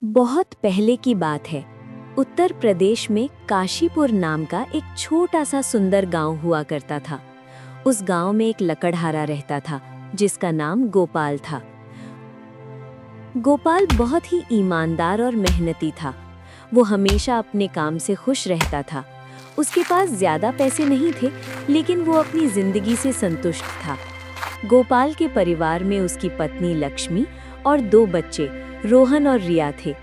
बहुत पहले की बात है। उत्तर प्रदेश में काशीपुर नाम का एक छोटा सा सुंदर गांव हुआ करता था। उस गांव में एक लकड़हारा रहता था जिसका नाम गोपाल था। गोपाल बहुत ही ईमानदार और मेहनती था। वो हमेशा अपने काम से खुश रहता था। उसके पास ज्यादा पैसे नहीं थे, लेकिन वो अपनी जिंदगी से संतुष्ट था। गोपाल के परिवार में उसकी पत्नी लक्ष्मी और 2 बच्चे रोहन और रिया थे।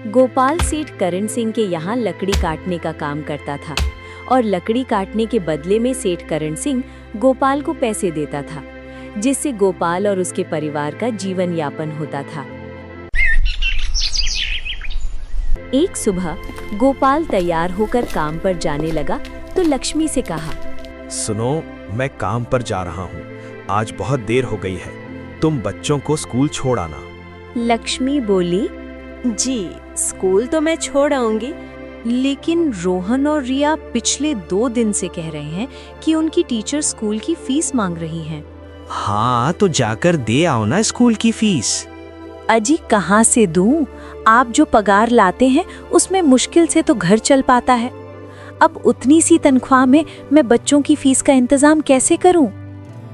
गोपाल सेठ करण सिंह के यहाँ लकड़ी काटने का काम करता था और लकड़ी काटने के बदले में सेठ करण सिंह गोपाल को पैसे देता था, जिससे गोपाल और उसके परिवार का जीवन यापन होता था। एक सुबह गोपाल तैयार होकर काम पर जाने लगा तो लक्ष्मी से कहा, सुनो, मैं काम पर जा रहा हूँ। आज बहुत देर हो गई है, तुम बच्चों को स्कूल छोड़ आना। लक्ष्मी बोली, जी स्कूल तो मैं छोड़ आऊंगी, लेकिन रोहन और रिया पिछले 2 दिन से कह रहे हैं कि उनकी टीचर स्कूल की फीस मांग रही हैं। हाँ, तो जाकर दे आओ ना स्कूल की फीस। अजी कहाँ से दूं? आप जो पगार लाते हैं उसमें मुश्किल से तो घर चल पाता है। अब उतनी सी तनख्वाह में मैं बच्चों की फीस का इंतजाम कैसे करूं?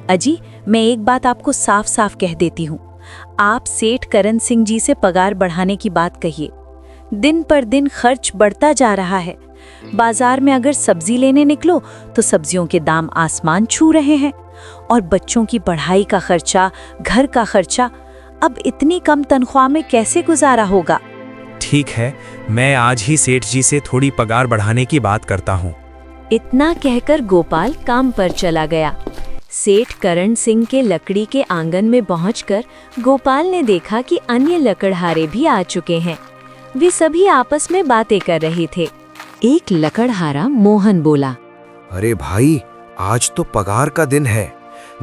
अजी मैं एक बात आपको साफ साफ कह देती हूँ, आप सेठ करण सिंह जी से पगार बढ़ाने की बात कहिए। दिन पर दिन खर्च बढ़ता जा रहा है। बाजार में अगर सब्जी लेने निकलो तो सब्जियों के दाम आसमान छू रहे हैं, और बच्चों की पढ़ाई का खर्चा, घर का खर्चा, अब इतनी कम तनख्वाह में कैसे गुजारा होगा? ठीक है, मैं आज ही सेठ जी से थोड़ी पगार बढ़ाने की बात करता हूँ। इतना कहकर गोपाल काम पर चला गया। सेठ करण सिंह के लकड़ी के आंगन में पहुंचकर गोपाल ने देखा कि अन्य लकड़हारे भी आ चुके हैं। वे सभी आपस में बातें कर रहे थे। एक लकड़हारा मोहन बोला, अरे भाई, आज तो पगार का दिन है।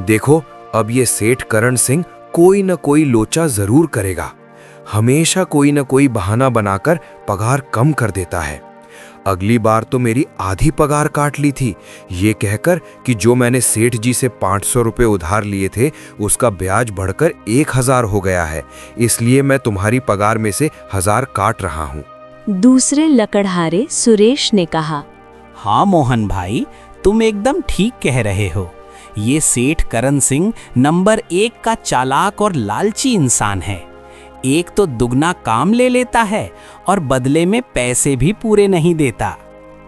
देखो, अब ये सेठ करण सिंह कोई न कोई लोचा जरूर करेगा। हमेशा कोई न कोई बहाना बनाकर पगार कम कर देता है। अगली बार तो मेरी आधी पगार काट ली थी, ये कहकर कि जो मैंने सेठ जी से 500 रुपये उधार लिए थे उसका ब्याज बढ़कर 1000 हो गया है, इसलिए मैं तुम्हारी पगार में से 1000 काट रहा हूँ। दूसरे लकड़हारे सुरेश ने कहा, हाँ मोहन भाई, तुम एकदम ठीक कह रहे हो। ये सेठ करण सिंह नंबर 1 का चालाक और लालची इंसान है। एक तो दुगना काम ले लेता है और बदले में पैसे भी पूरे नहीं देता।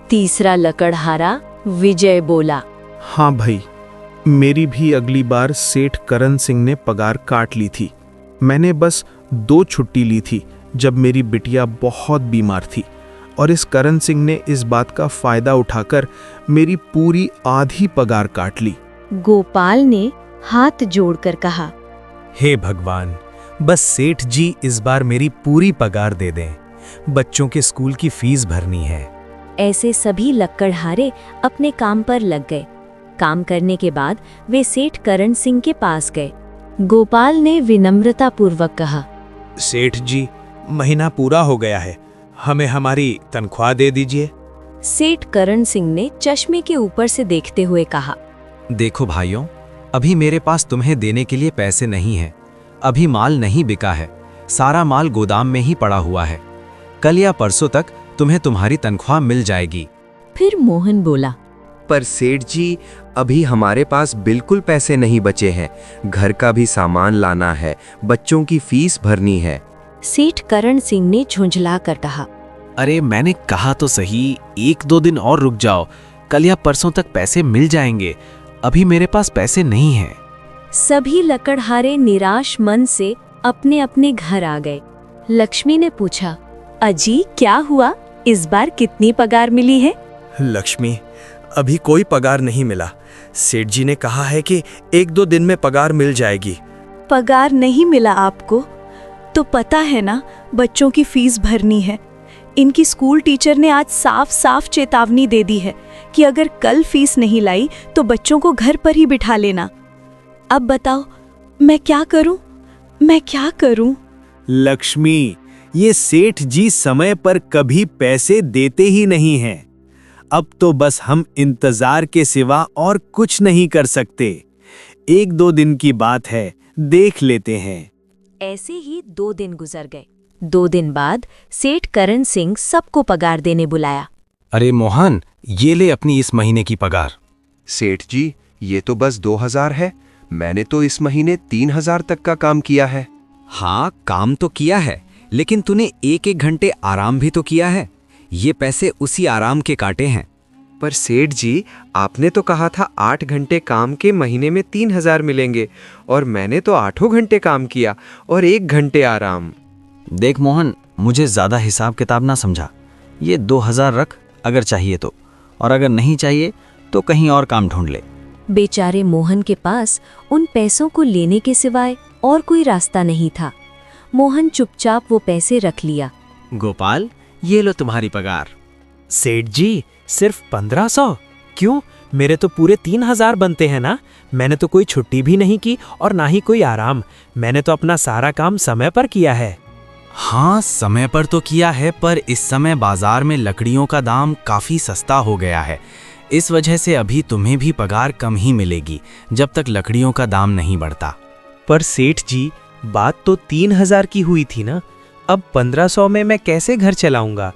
तीसरा लकड़हारा विजय बोला, हाँ भाई, मेरी भी अगली बार सेठ करण सिंह ने पगार काट ली थी। मैंने बस 2 छुट्टी ली थी जब मेरी बिटिया बहुत बीमार थी, और इस करण सिंह ने इस बात का फायदा उठाकर मेरी पूरी आधी पगार काट ली। गोपाल ने हाथ जोड़कर कहा, हे भगवान, बस सेठ जी इस बार मेरी पूरी पगार दे दें। बच्चों के स्कूल की फीस भरनी है। ऐसे सभी लकड़हारे अपने काम पर लग गए। काम करने के बाद वे सेठ करण सिंह के पास गए। गोपाल ने विनम्रता पूर्वक कहा, सेठ जी, महीना पूरा हो गया है, हमें हमारी तनख्वाह दे दीजिए। सेठ करण सिंह ने चश्मे के ऊपर से देखते हुए कहा, देखो भाइयों, अभी मेरे पास तुम्हें देने के लिए पैसे नहीं हैं। अभी माल नहीं बिका है, सारा माल गोदाम में ही पड़ा हुआ है। कल या परसों तक तुम्हें तुम्हारी तनख्वाह मिल जाएगी। फिर मोहन बोला, पर सेठ जी, अभी हमारे पास बिल्कुल पैसे नहीं बचे हैं। घर का भी सामान लाना है, बच्चों की फीस भरनी है। सेठ करण सिंह ने झुंझला कर कहा, अरे मैंने कहा तो सही, 1-2 दिन और रुक जाओ, कल या परसों तक पैसे मिल जाएंगे। अभी मेरे पास पैसे नहीं हैं। सभी लकड़हारे निराश मन से अपने अपने घर आ गए। लक्ष्मी ने पूछा, अजी क्या हुआ, इस बार कितनी पगार मिली है? लक्ष्मी, अभी कोई पगार नहीं मिला। सेठ जी ने कहा है कि 1-2 दिन में पगार मिल जाएगी। पगार नहीं मिला आपको? तो पता है ना, बच्चों की फीस भरनी है। इनकी स्कूल टीचर ने आज साफ साफ चेतावनी दे दी है कि अगर कल फीस नहीं लाई तो बच्चों को घर पर ही बिठा लेना। अब बताओ, मैं क्या करूं? मैं क्या करूं? लक्ष्मी, ये सेठ जी समय पर कभी पैसे देते ही नहीं हैं। अब तो बस हम इंतजार के सिवा और कुछ नहीं कर सकते। 1-2 दिन की बात है, देख लेते हैं। ऐसे ही 2 दिन गुजर गए। 2 दिन बाद सेठ करण सिंह सबको पगार देने बुलाया। अरे मोहन, ये ले अपनी इस महीने की पगार। सेठ जी, ये तो बस 2000 है। मैंने तो इस महीने 3000 तक का काम किया है। हाँ, काम तो किया है, लेकिन तूने 1-1 घंटे आराम भी तो किया है। ये पैसे उसी आराम के काटे हैं। पर सेठ जी, आपने तो कहा था 8 घंटे काम के महीने में 3000 मिलेंगे, और मैंने तो 8 घंटे काम किया और 1 घंटे आराम। देख मोहन, मुझे ज़्यादा हिसाब किताब ना समझा। ये 2000 रख अगर चाहिए तो, और अगर नहीं चाहिए तो कहीं और काम ढूंढ ले। बेचारे मोहन के पास उन पैसों को लेने के सिवाय और कोई रास्ता नहीं था। मोहन चुपचाप वो पैसे रख लिया। गोपाल, ये लो तुम्हारी पगार। सेठ जी, सिर्फ 1500? क्यों, मेरे तो पूरे 3000 बनते हैं ना। मैंने तो कोई छुट्टी भी नहीं की और ना ही कोई आराम। मैंने तो अपना सारा काम समय पर किया है। हाँ, समय पर तो किया है, पर इस समय बाजार में लकड़ियों का दाम काफ़ी सस्ता हो गया है। इस वजह से अभी तुम्हें भी पगार कम ही मिलेगी जब तक लकड़ियों का दाम नहीं बढ़ता। पर सेठ जी, बात तो 3000 की हुई थी ना। अब 1500 में मैं कैसे घर चलाऊंगा?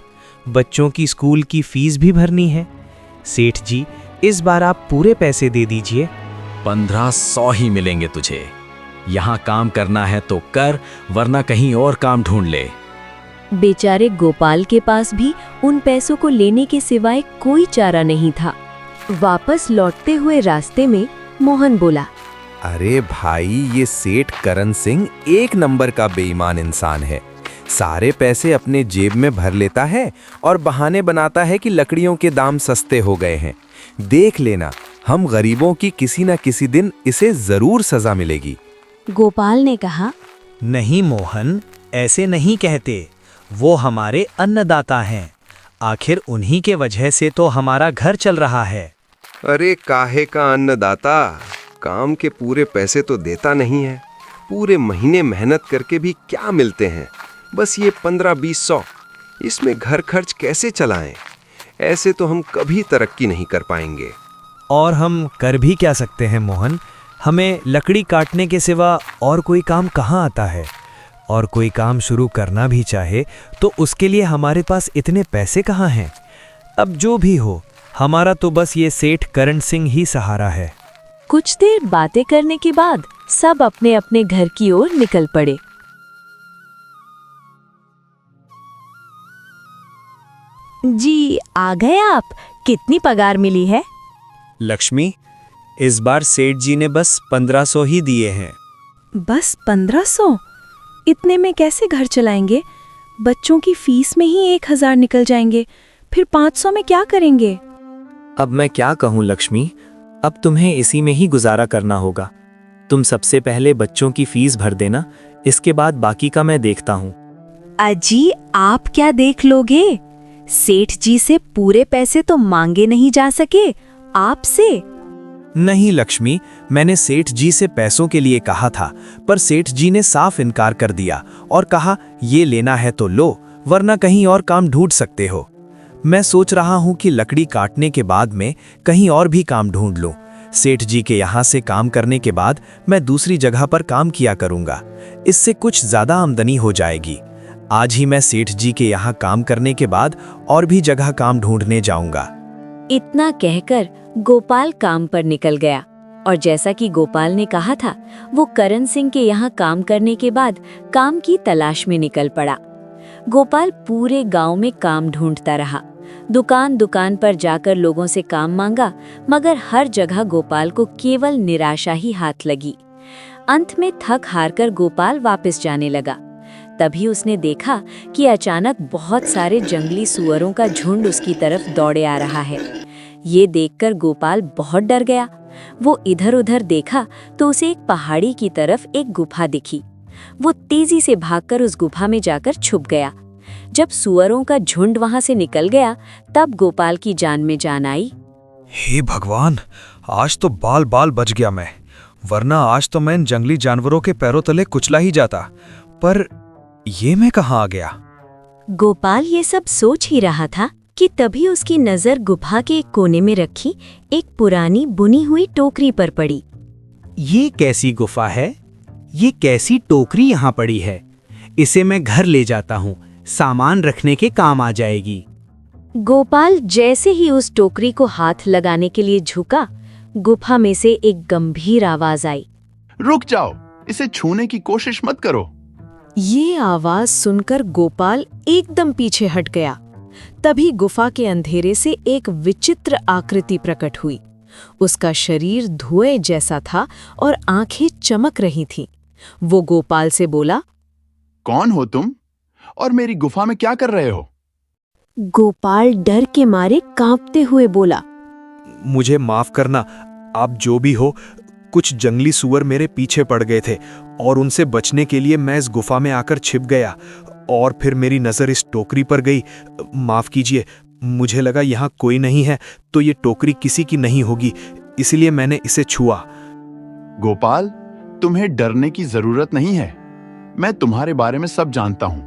बच्चों की स्कूल की फीस भी भरनी है। सेठ जी, इस बार आप पूरे पैसे दे दीजिए। 1500 ही मिलेंगे तुझे। यहाँ काम करना है तो कर, वरना कहीं और काम ढूंढ ले। बेचारे गोपाल के पास भी उन पैसों को लेने के सिवाय कोई चारा नहीं था। वापस लौटते हुए रास्ते में मोहन बोला, अरे भाई, ये सेठ करण सिंह 1 नंबर का बेईमान इंसान है। सारे पैसे अपने जेब में भर लेता है और बहाने बनाता है कि लकड़ियों के दाम सस्ते हो गए हैं। देख लेना, हम गरीबों की किसी न किसी दिन इसे जरूर सजा मिलेगी। गोपाल ने कहा, नहीं मोहन, ऐसे नहीं कहते। वो हमारे अन्नदाता हैं। आखिर उन्हीं के वजह से तो हमारा घर चल रहा है। अरे काहे का अन्नदाता, काम के पूरे पैसे तो देता नहीं है। पूरे महीने मेहनत करके भी क्या मिलते हैं? बस ये 15-20 इसमें घर खर्च कैसे चलाएं? ऐसे तो हम कभी तरक्की नहीं कर पाएंगे। और हम कर भी क्या सकते हैं मोहन? हमें लकड़ी काटने के सिवा और कोई काम कहाँ आता है? और कोई काम शुरू करना भी चाहे तो उसके लिए हमारे पास इतने पैसे कहाँ हैं? अब जो भी हो, हमारा तो बस ये सेठ करण सिंह ही सहारा है। कुछ देर बातें करने के बाद सब अपने अपने घर की ओर निकल पड़े। जी, आ गए आप? कितनी पगार मिली है? लक्ष्मी, इस बार सेठ जी ने बस 1500 ही दिए हैं। बस 1500? इतने में कैसे घर चलाएंगे? बच्चों की फीस में ही 1000 निकल जाएंगे, फिर 500 में क्या करेंगे? अब मैं क्या कहूँ लक्ष्मी, अब तुम्हें इसी में ही गुजारा करना होगा। तुम सबसे पहले बच्चों की फीस भर देना, इसके बाद बाकी का मैं देखता हूँ। अजी, आप क्या देख लोगे? सेठ जी से पूरे पैसे तो मांगे नहीं जा सके, आपसे? नहीं लक्ष्मी, मैंने सेठ जी से पैसों के लिए कहा था, पर सेठ जी ने साफ इनकार कर दिया और कहा, ये लेना है तो लो, वरना कहीं और काम ढूंढ सकते हो। मैं सोच रहा हूँ कि लकड़ी काटने के बाद में कहीं और भी काम ढूंढ लूँ। सेठ जी के यहाँ से काम करने के बाद मैं दूसरी जगह पर काम किया करूँगा। इससे कुछ ज़्यादा आमदनी हो जाएगी। आज ही मैं सेठ जी के यहाँ काम करने के बाद और भी जगह काम ढूंढने जाऊँगा। इतना कहकर गोपाल काम पर निकल गया और जैसा कि गोपाल ने कहा था, वो करण सिंह के यहाँ काम करने के बाद काम की तलाश में निकल पड़ा। गोपाल पूरे गांव में काम ढूंढता रहा। दुकान दुकान पर जाकर लोगों से काम मांगा, मगर हर जगह गोपाल को केवल निराशा ही हाथ लगी। अंत में थक हारकर गोपाल वापस जाने लगा। तभी उसने देखा कि अचानक बहुत सारे जंगली सुअरों का झुंड उसकी तरफ दौड़े आ रहा है। ये देखकर गोपाल बहुत डर गया। वो इधर-उधर देखा तो उसे एक पहाड़ी की तरफ एक गुफा दिखी। वो तेजी से भागकर उस गुफा में जाकर छुप गया। जब सुअरों का झुंड वहां से निकल गया, तब गोपाल की जान में जान आई। हे भगवान, आज तो बाल बाल बच गया मैं, वरना आज तो मैं इन जंगली जानवरों के पैरों तले कुचला ही जाता। पर ये मैं कहाँ आ गया? गोपाल ये सब सोच ही रहा था कि तभी उसकी नजर गुफा के एक कोने में रखी एक पुरानी बुनी हुई टोकरी पर पड़ी। ये कैसी गुफा है? ये कैसी टोकरी यहाँ पड़ी है? इसे मैं घर ले जाता हूँ, सामान रखने के काम आ जाएगी। गोपाल जैसे ही उस टोकरी को हाथ लगाने के लिए झुका, गुफा में से एक गंभीर आवाज आई। रुक जाओ, इसे छूने की कोशिश मत करो। ये आवाज सुनकर गोपाल एकदम पीछे हट गया। तभी गुफा के अंधेरे से एक विचित्र आकृति प्रकट हुई। उसका शरीर धुएं जैसा था और आंखें चमक रही थीं। वो गोपाल से बोला, कौन हो तुम और मेरी गुफा में क्या कर रहे हो? गोपाल डर के मारे कांपते हुए बोला, मुझे माफ करना, आप जो भी हो, कुछ जंगली सुअर मेरे पीछे पड़ गए थे और उनसे बचने के लिए मैं इस गुफा में आकर छिप गया और फिर मेरी नजर इस टोकरी पर गई। माफ कीजिए, मुझे लगा यहाँ कोई नहीं है तो ये टोकरी किसी की नहीं होगी, इसलिए मैंने इसे छुआ। गोपाल, तुम्हें डरने की जरूरत नहीं है। मैं तुम्हारे बारे में सब जानता हूं।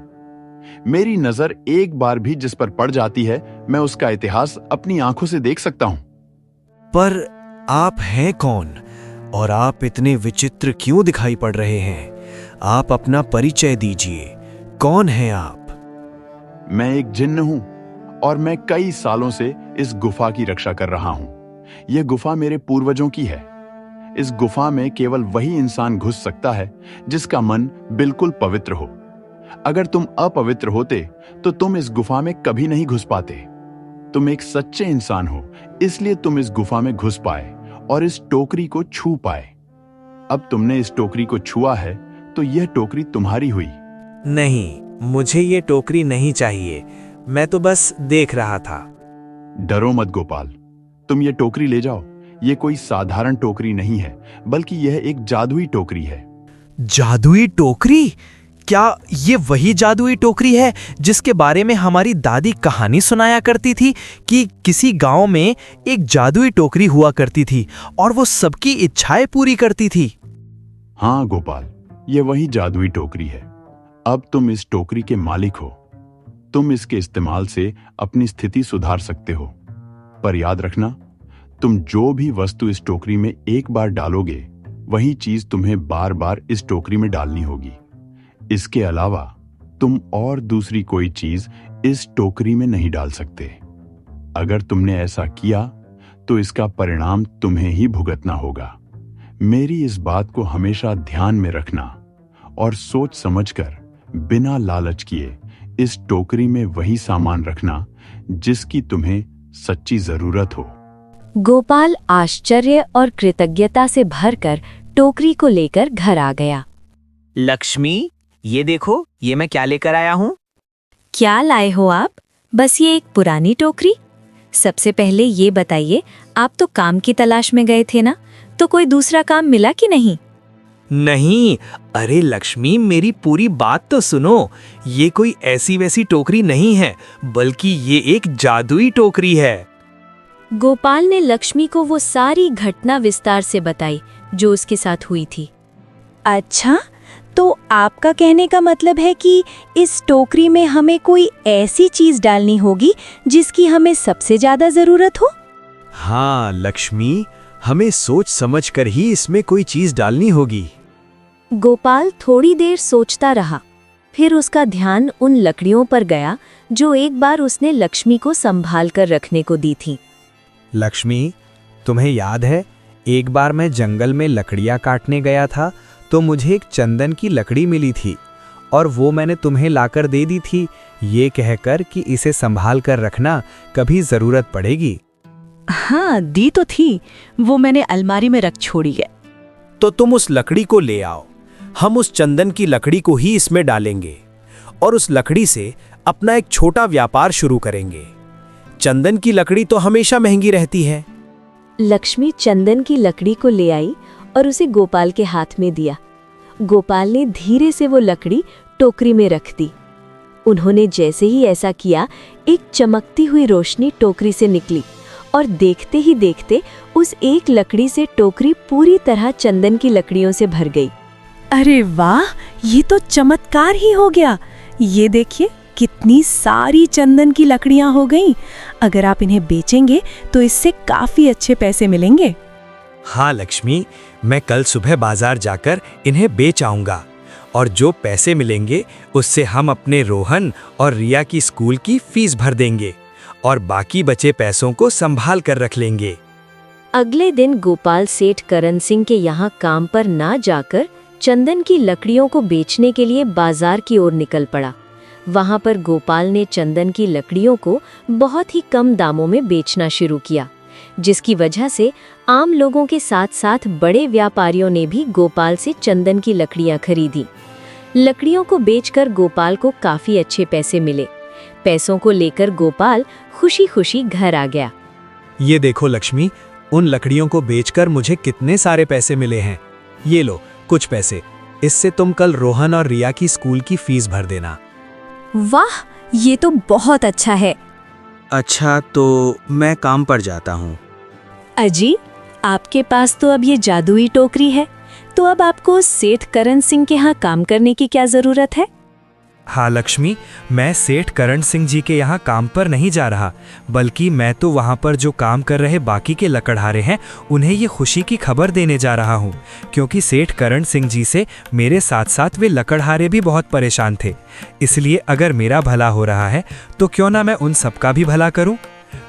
मेरी नजर एक बार भी जिस पर पड़ जाती है, मैं उसका इतिहास अपनी आंखों से देख सकता हूं। पर आप हैं कौन और आप इतने विचित्र क्यों दिखाई पड़ रहे हैं? आप अपना परिचय दीजिए, कौन हैं आप? मैं एक जिन्न हूं और मैं कई सालों से इस गुफा की रक्षा कर रहा हूं। यह गुफा मेरे पूर्वजों की है। इस गुफा में केवल वही इंसान घुस सकता है जिसका मन बिल्कुल पवित्र हो। अगर तुम अपवित्र होते तो तुम इस गुफा में कभी नहीं घुस पाते। तुम एक सच्चे इंसान हो, इसलिए तुम इस गुफा में घुस पाए और इस टोकरी को छू पाए। अब तुमने इस टोकरी को छुआ है तो यह टोकरी तुम्हारी हुई। नहीं, मुझे ये टोकरी नहीं चाहिए, मैं तो बस देख रहा था। डरो मत गोपाल, तुम ये टोकरी ले जाओ। ये कोई साधारण टोकरी नहीं है, बल्कि यह एक जादुई टोकरी है। जादुई टोकरी? क्या ये वही जादुई टोकरी है जिसके बारे में हमारी दादी कहानी सुनाया करती थी कि किसी गांव में एक जादुई टोकरी हुआ करती थी और वो सबकी इच्छाएं पूरी करती थी? हाँ गोपाल, ये वही जादुई टोकरी है। अब तुम इस टोकरी के मालिक हो। तुम इसके इस्तेमाल से अपनी स्थिति सुधार सकते हो। पर याद रखना, तुम जो भी वस्तु इस टोकरी में एक बार डालोगे, वही चीज तुम्हें बार बार इस टोकरी में डालनी होगी। इसके अलावा तुम और दूसरी कोई चीज इस टोकरी में नहीं डाल सकते। अगर तुमने ऐसा किया तो इसका परिणाम तुम्हें ही भुगतना होगा। मेरी इस बात को हमेशा ध्यान में रखना और सोच समझकर बिना लालच किए इस टोकरी में वही सामान रखना जिसकी तुम्हें सच्ची जरूरत हो। गोपाल आश्चर्य और कृतज्ञता से भरकर टोकरी को लेकर घर आ गया। लक्ष्मी, ये देखो, ये मैं क्या लेकर आया हूँ। क्या लाए हो आप? बस ये एक पुरानी टोकरी? सबसे पहले ये बताइए, आप तो काम की तलाश में गए थे ना, तो कोई दूसरा काम मिला कि नहीं? नहीं, अरे लक्ष्मी, मेरी पूरी बात तो सुनो। ये कोई ऐसी वैसी टोकरी नहीं है, बल्कि ये एक जादुई टोकरी है। गोपाल ने लक्ष्मी को वो सारी घटना विस्तार से बताई जो उसके साथ हुई थी। अच्छा, तो आपका कहने का मतलब है कि इस टोकरी में हमें कोई ऐसी चीज डालनी होगी जिसकी हमें सबसे ज्यादा जरूरत हो? हाँ लक्ष्मी, हमें सोच समझकर ही इसमें कोई चीज डालनी होगी। गोपाल थोड़ी देर सोचता रहा। फिर उसका ध्यान उन लकड़ियों पर गया जो एक बार उसने लक्ष्मी को संभाल कर रखने को दी थी। लक्ष्मी, तुम्हें याद है, एक बार मैं जंगल में लकड़ियां काटने गया था तो मुझे एक चंदन की लकड़ी मिली थी और वो मैंने तुम्हें लाकर दे दी थी, ये कहकर कि इसे संभाल कर रखना, कभी जरूरत पड़ेगी। हाँ, दी तो थी, वो मैंने अलमारी में रख छोड़ी है। तो तुम उस लकड़ी को ले आओ। हम उस चंदन की लकड़ी को ही इसमें डालेंगे और उस लकड़ी से अपना एक छोटा व्यापार शुरू करेंगे। चंदन की लकड़ी तो हमेशा महंगी रहती है। लक्ष्मी चंदन की लकड़ी को ले आई और उसे गोपाल के हाथ में दिया। गोपाल ने धीरे से वो लकड़ी टोकरी में रख दी। उन्होंने जैसे ही ऐसा किया, एक चमकती हुई रोशनी टोकरी से निकली और देखते ही देखते उस एक लकड़ी से टोकरी पूरी तरह चंदन की लकड़ियों से भर गई। अरे वाह, ये तो चमत्कार ही हो गया। ये देखिए, कितनी सारी चंदन की लकड़ियां हो गईं। अगर आप इन्हें बेचेंगे तो इससे काफी अच्छे पैसे मिलेंगे। हाँ लक्ष्मी, मैं कल सुबह बाजार जाकर इन्हें बेच आऊंगा और जो पैसे मिलेंगे उससे हम अपने रोहन और रिया की स्कूल की फीस भर देंगे और बाकी बचे पैसों को संभाल कर रख लेंगे। अगले दिन गोपाल सेठ करण सिंह के यहाँ काम पर ना जाकर चंदन की लकड़ियों को बेचने के लिए बाजार की ओर निकल पड़ा। वहाँ पर गोपाल ने चंदन की लकड़ियों को बहुत ही कम दामों में बेचना शुरू किया, जिसकी वजह से आम लोगों के साथ साथ बड़े व्यापारियों ने भी गोपाल से चंदन की लकड़ियां खरीदी। लकड़ियों को बेचकर गोपाल को काफी अच्छे पैसे मिले। पैसों को लेकर गोपाल खुशी खुशी घर आ गया। ये देखो लक्ष्मी, उन लकड़ियों को बेचकर मुझे कितने सारे पैसे मिले हैं। ये लो कुछ पैसे, इससे तुम कल रोहन और रिया की स्कूल की फीस भर देना। वाह, ये तो बहुत अच्छा है। अच्छा, तो मैं काम पर जाता हूँ। अजी, आपके पास तो अब ये जादुई टोकरी है, तो अब आपको सेठ करण सिंह के यहाँ काम करने की क्या जरूरत है? हाँ लक्ष्मी, मैं सेठ करण सिंह जी के यहाँ काम पर नहीं जा रहा, बल्कि मैं तो वहाँ पर जो काम कर रहे बाकी के लकड़हारे हैं उन्हें ये खुशी की खबर देने जा रहा हूँ, क्योंकि सेठ करण सिंह जी से मेरे साथ साथ वे लकड़हारे भी बहुत परेशान थे। इसलिए अगर मेरा भला हो रहा है तो क्यों ना मैं उन सबका भी भला करूँ।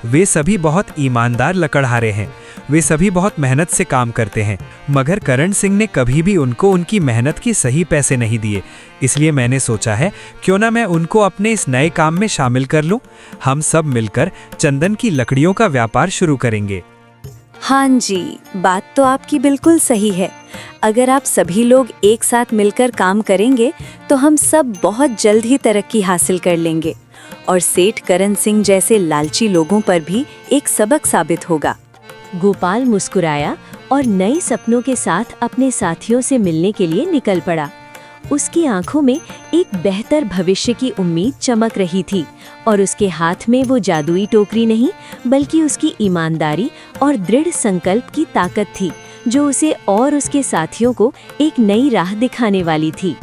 वे सभी बहुत ईमानदार लकड़हारे हैं, वे सभी बहुत मेहनत से काम करते हैं, मगर करण सिंह ने कभी भी उनको उनकी मेहनत की सही पैसे नहीं दिए। इसलिए मैंने सोचा है क्यों ना मैं उनको अपने इस नए काम में शामिल कर लूं। हम सब मिलकर चंदन की लकड़ियों का व्यापार शुरू करेंगे। हाँ जी, बात तो आपकी बिल्कुल सही है। अगर आप सभी लोग एक साथ मिलकर काम करेंगे तो हम सब बहुत जल्द ही तरक्की हासिल कर लेंगे और सेठ करण सिंह जैसे लालची लोगों पर भी एक सबक साबित होगा। गोपाल मुस्कुराया और नए सपनों के साथ अपने साथियों से मिलने के लिए निकल पड़ा। उसकी आंखों में एक बेहतर भविष्य की उम्मीद चमक रही थी और उसके हाथ में वो जादुई टोकरी नहीं बल्कि उसकी ईमानदारी और दृढ़ संकल्प की ताकत थी, जो उसे और उसके साथियों को एक नई राह दिखाने वाली थी।